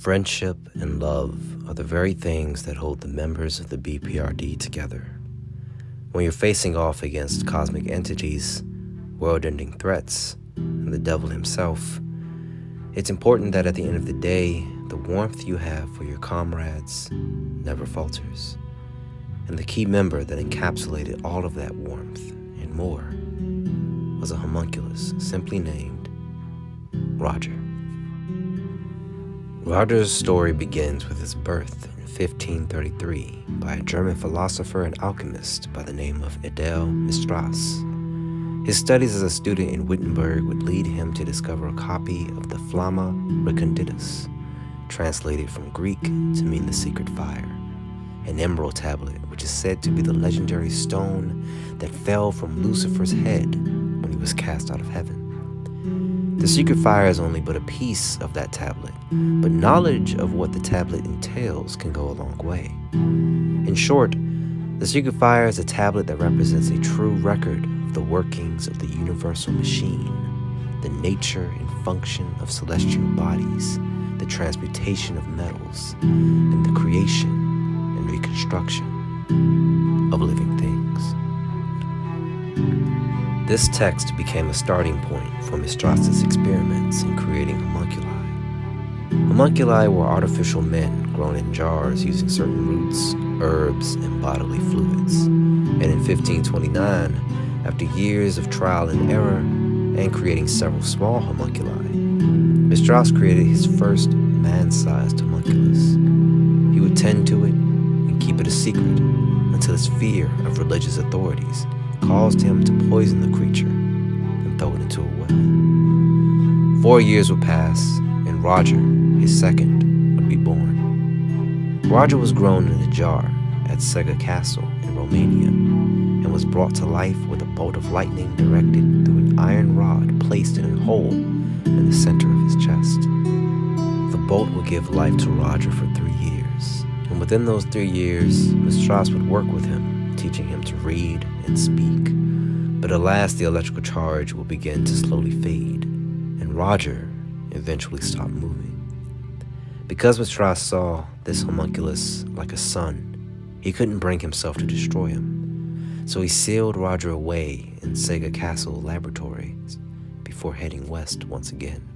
Friendship and love are the very things that hold the members of the BPRD together. When you're facing off against cosmic entities, world-ending threats, and the devil himself, it's important that at the end of the day, the warmth you have for your comrades never falters. And the key member that encapsulated all of that warmth and more was a homunculus simply named Roger. Roger's story begins with his birth in 1533 by a German philosopher and alchemist by the name of Adele Mistras. His studies as a student in Wittenberg would lead him to discover a copy of the Flamma Reconditus, translated from Greek to mean the secret fire, an emerald tablet which is said to be the legendary stone that fell from Lucifer's head when he was cast out of heaven. The secret fire is only but a piece of that tablet, but knowledge of what the tablet entails can go a long way. In short, the secret fire is a tablet that represents a true record of the workings of the universal machine, the nature and function of celestial bodies, the transmutation of metals, and the creation and reconstruction of living things. This text became a starting point for Mistras' experiments in creating homunculi. Homunculi were artificial men grown in jars using certain roots, herbs, and bodily fluids. And in 1529, after years of trial and error and creating several small homunculi, Mistras created his first man-sized homunculus. He would tend to it and keep it a secret until his fear of religious authorities caused him to poison the creature and throw it into a well. 4 years would pass, and Roger, his second, would be born. Roger was grown in a jar at Sega Castle in Romania and was brought to life with a bolt of lightning directed through an iron rod placed in a hole in the center of his chest. The bolt would give life to Roger for 3 years, and within those 3 years, Mistras would work with him, teaching him to read and speak. But alas, the electrical charge will begin to slowly fade, and Roger eventually stopped moving. Because Mistras saw this homunculus like a son, he couldn't bring himself to destroy him. So he sealed Roger away in Sega Castle laboratories before heading west once again.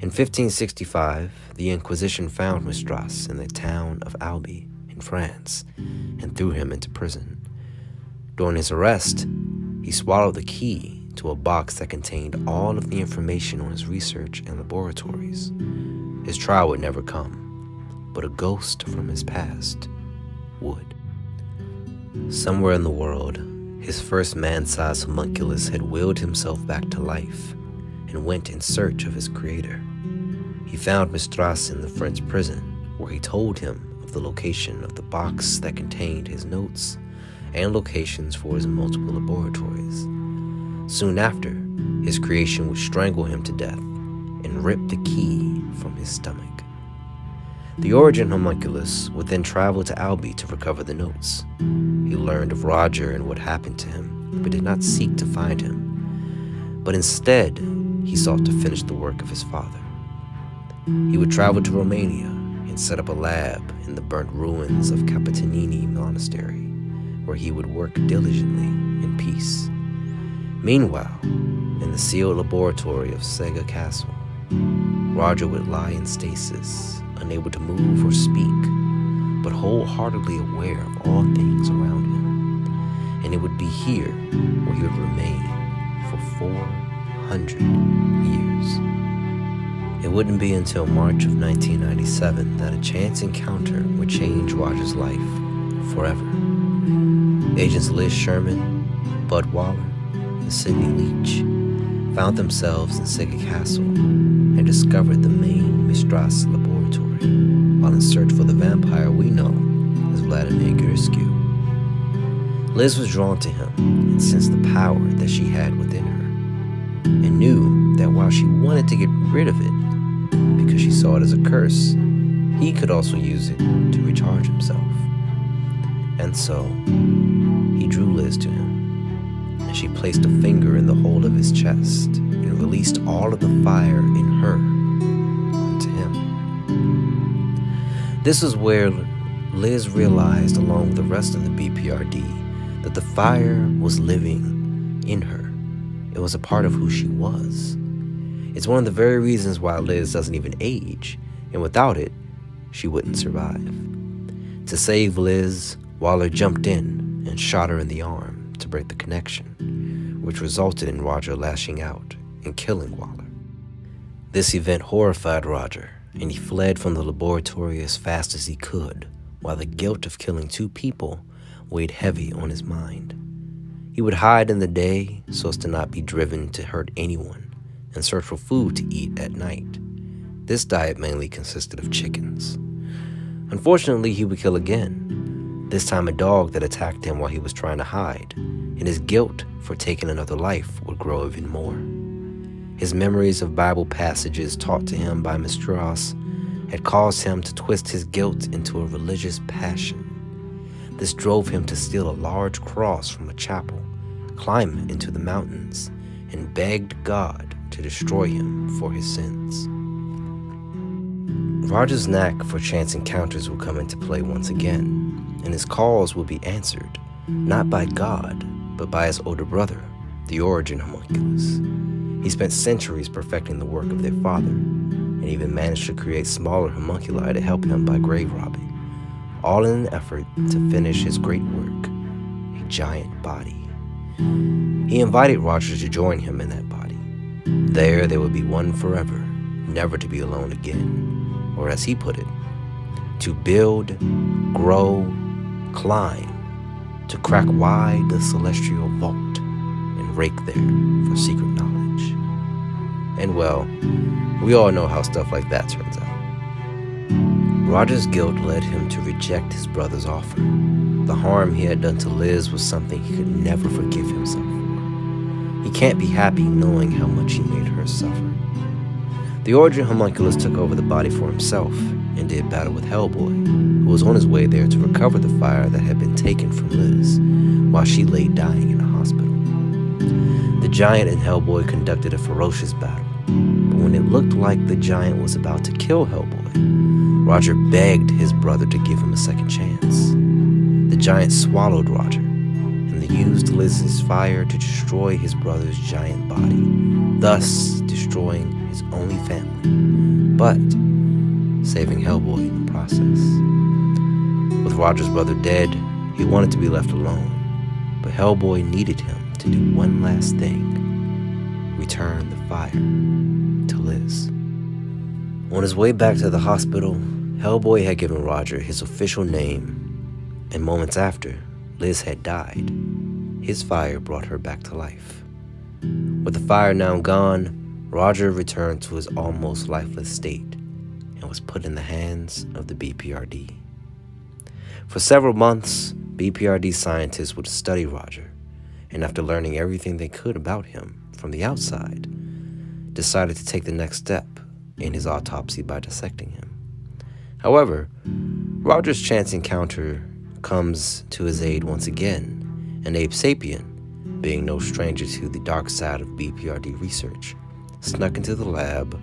In 1565, the Inquisition found Mistras in the town of Albi in France and threw him into prison. During his arrest, he swallowed the key to a box that contained all of the information on his research and laboratories. His trial would never come, but a ghost from his past would. Somewhere in the world, his first man-sized homunculus had willed himself back to life and went in search of his creator. He found Mistras in the French prison, where he told him of the location of the box that contained his notes and locations for his multiple laboratories. Soon after, his creation would strangle him to death and rip the key from his stomach. The origin homunculus would then travel to Albi to recover the notes. He learned of Roger and what happened to him, but did not seek to find him. But instead, he sought to finish the work of his father. He would travel to Romania and set up a lab in the burnt ruins of Capitanini Monastery, where he would work diligently in peace. Meanwhile, in the sealed laboratory of Sega Castle, Roger would lie in stasis, unable to move or speak, but wholeheartedly aware of all things around him. And it would be here where he would remain for 400 years. It wouldn't be until March of 1997 that a chance encounter would change Roger's life forever. Agents Liz Sherman, Bud Waller, and Sidney Leach found themselves in Sega Castle and discovered the main Mistras laboratory while in search for the vampire we know as Vladimir Gursky. Liz was drawn to him and sensed the power that she had within her, and knew that while she wanted to get rid of it because she saw it as a curse, he could also use it to recharge himself. And so, he drew Liz to him, and she placed a finger in the hole of his chest and released all of the fire in her onto him. This is where Liz realized, along with the rest of the BPRD, that the fire was living in her. It was a part of who she was. It's one of the very reasons why Liz doesn't even age, and without it, she wouldn't survive. To save Liz, Waller jumped in and shot her in the arm to break the connection, which resulted in Roger lashing out and killing Waller. This event horrified Roger, and he fled from the laboratory as fast as he could, while the guilt of killing 2 people weighed heavy on his mind. He would hide in the day so as to not be driven to hurt anyone, and search for food to eat at night. This diet mainly consisted of chickens. Unfortunately, he would kill again, this time a dog that attacked him while he was trying to hide, and his guilt for taking another life would grow even more. His memories of Bible passages taught to him by Miss Strauss had caused him to twist his guilt into a religious passion. This drove him to steal a large cross from a chapel, climb into the mountains, and begged God to destroy him for his sins. Roger's knack for chance encounters would come into play once again, and his calls would be answered, not by God, but by his older brother, the Origin Homunculus. He spent centuries perfecting the work of their father, and even managed to create smaller homunculi to help him by grave robbing, all in an effort to finish his great work, a giant body. He invited Roger to join him in that body. There they would be one forever, never to be alone again, or as he put it, to build, grow, climb, to crack wide the celestial vault and rake there for secret knowledge. And well, we all know how stuff like that turns out. Roger's guilt led him to reject his brother's offer. The harm he had done to Liz was something he could never forgive himself for. He can't be happy knowing how much he made her suffer. The Origin Homunculus took over the body for himself and did battle with Hellboy, who was on his way there to recover the fire that had been taken from Liz while she lay dying in a hospital. The giant and Hellboy conducted a ferocious battle, but when it looked like the giant was about to kill Hellboy, Roger begged his brother to give him a second chance. The giant swallowed Roger and used Liz's fire to destroy his brother's giant body, thus destroying his only family, but saving Hellboy in the process. With Roger's brother dead, he wanted to be left alone, but Hellboy needed him to do one last thing: return the fire to Liz. On his way back to the hospital, Hellboy had given Roger his official name, and moments after, Liz had died. His fire brought her back to life. With the fire now gone, Roger returned to his almost lifeless state and was put in the hands of the BPRD. For several months, BPRD scientists would study Roger, and after learning everything they could about him from the outside, decided to take the next step in his autopsy by dissecting him. However, Roger's chance encounter comes to his aid once again, and Abe Sapien, being no stranger to the dark side of BPRD research, snuck into the lab,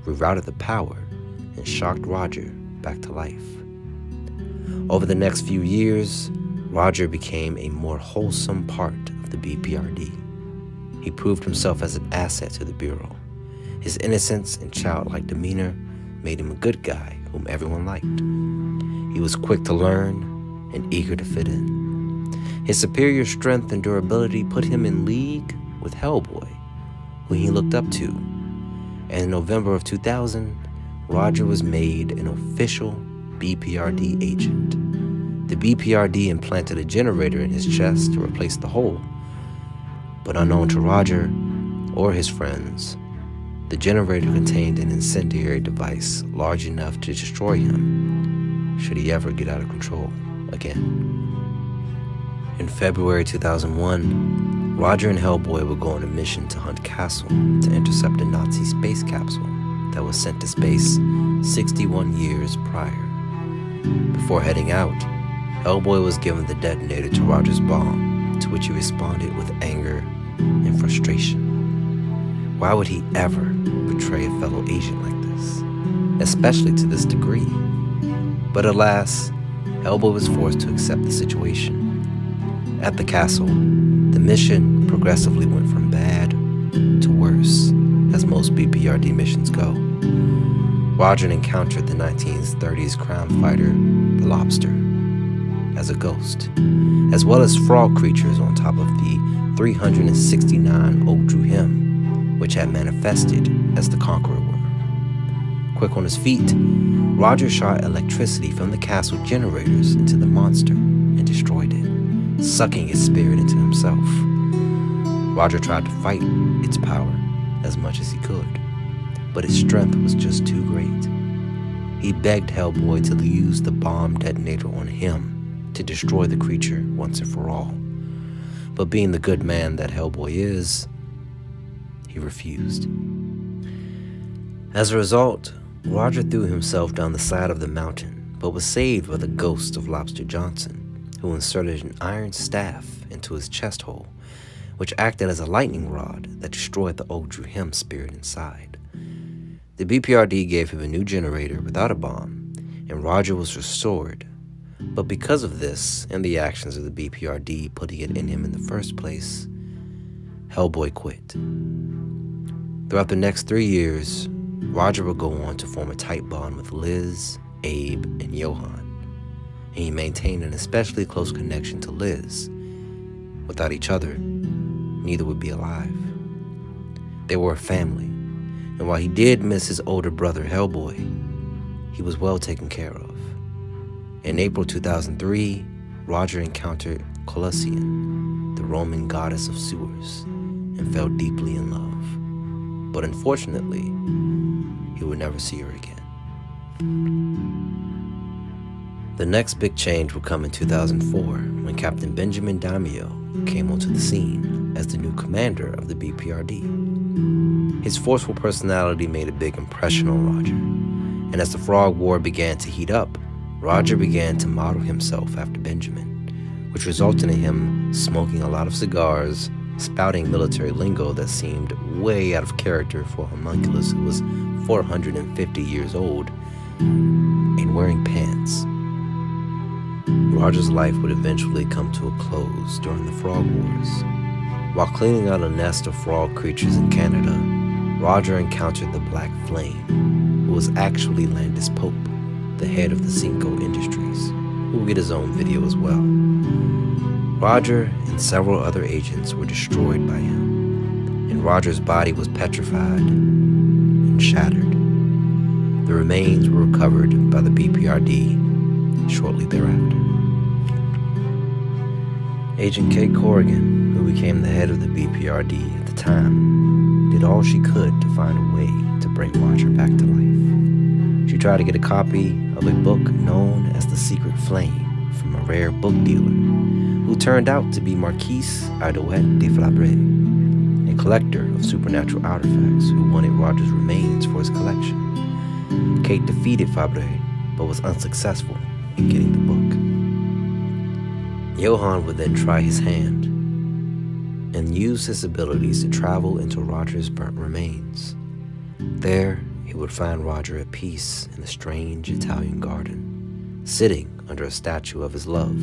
rerouted the power, and shocked Roger back to life. Over the next few years, Roger became a more wholesome part of the BPRD. He proved himself as an asset to the Bureau. His innocence and childlike demeanor made him a good guy whom everyone liked. He was quick to learn and eager to fit in. His superior strength and durability put him in league with Hellboy, who he looked up to. And in November of 2000, Roger was made an official BPRD agent. The BPRD implanted a generator in his chest to replace the hole. But unknown to Roger or his friends, the generator contained an incendiary device large enough to destroy him should he ever get out of control again. In February 2001, Roger and Hellboy would go on a mission to Hunt Castle to intercept a Nazi space capsule that was sent to space 61 years prior. Before heading out, Hellboy was given the detonator to Roger's bomb, to which he responded with anger and frustration. Why would he ever betray a fellow agent like this, especially to this degree? But alas, Hellboy was forced to accept the situation. At the castle, the mission progressively went from bad to worse, as most BPRD missions go. Roger encountered the 1930s crime fighter, the Lobster, as a ghost, as well as frog creatures on top of the 369 Ogdru, which had manifested as the Conqueror Worm. Quick on his feet, Roger shot electricity from the castle generators into the monster and destroyed it, sucking its spirit into himself. Roger tried to fight its power as much as he could, but its strength was just too great. He begged Hellboy to use the bomb detonator on him to destroy the creature once and for all. But being the good man that Hellboy is, he refused. As a result, Roger threw himself down the side of the mountain, but was saved by the ghost of Lobster Johnson, who inserted an iron staff into his chest hole, which acted as a lightning rod that destroyed the Ogdru spirit inside. The BPRD gave him a new generator without a bomb, and Roger was restored. But because of this, and the actions of the BPRD putting it in him in the first place, Hellboy quit. Throughout the next 3 years, Roger would go on to form a tight bond with Liz, Abe, and Johann, and he maintained an especially close connection to Liz. Without each other, neither would be alive. They were a family, and while he did miss his older brother Hellboy, he was well taken care of. In April 2003, Roger encountered Colusian, the Roman goddess of sewers, and fell deeply in love. But unfortunately, he would never see her again. The next big change would come in 2004 when Captain Benjamin Daimio came onto the scene as the new commander of the BPRD. His forceful personality made a big impression on Roger, and as the Frog War began to heat up, Roger began to model himself after Benjamin, which resulted in him smoking a lot of cigars, spouting military lingo that seemed way out of character for a homunculus who was 450 years old, and wearing pants. Roger's life would eventually come to a close during the Frog Wars. While cleaning out a nest of frog creatures in Canada, Roger encountered the Black Flame, who was actually Landis Pope, the head of the Cinco Industries, who will get his own video as well. Roger and several other agents were destroyed by him, and Roger's body was petrified and shattered. The remains were recovered by the BPRD shortly thereafter. Agent Kate Corrigan, who became the head of the BPRD at the time, did all she could to find a way to bring Roger back to life. She tried to get a copy of a book known as The Secret Flame from a rare book dealer, who turned out to be Marquise Ardouet de Fabre, a collector of supernatural artifacts who wanted Roger's remains for his collection. Kate defeated Fabre, but was unsuccessful in getting the book. Johann would then try his hand and use his abilities to travel into Roger's burnt remains. There, he would find Roger at peace in a strange Italian garden, sitting under a statue of his love,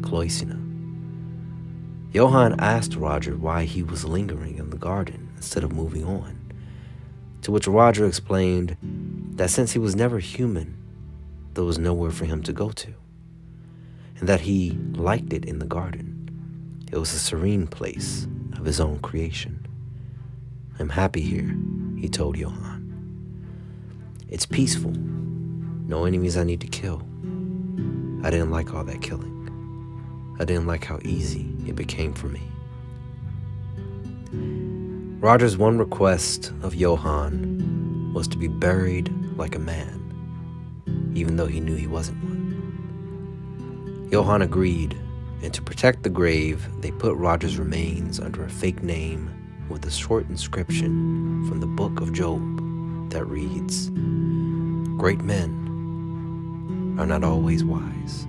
Cloicina. Johann asked Roger why he was lingering in the garden instead of moving on, to which Roger explained that since he was never human, there was nowhere for him to go to, and that he liked it in the garden. It was a serene place of his own creation. "I'm happy here," he told Johann. "It's peaceful. No enemies I need to kill. I didn't like all that killing. I didn't like how easy it became for me." Roger's one request of Johann was to be buried like a man, even though he knew he wasn't one. Johann agreed, and to protect the grave, they put Roger's remains under a fake name with a short inscription from the Book of Job that reads, "Great men are not always wise."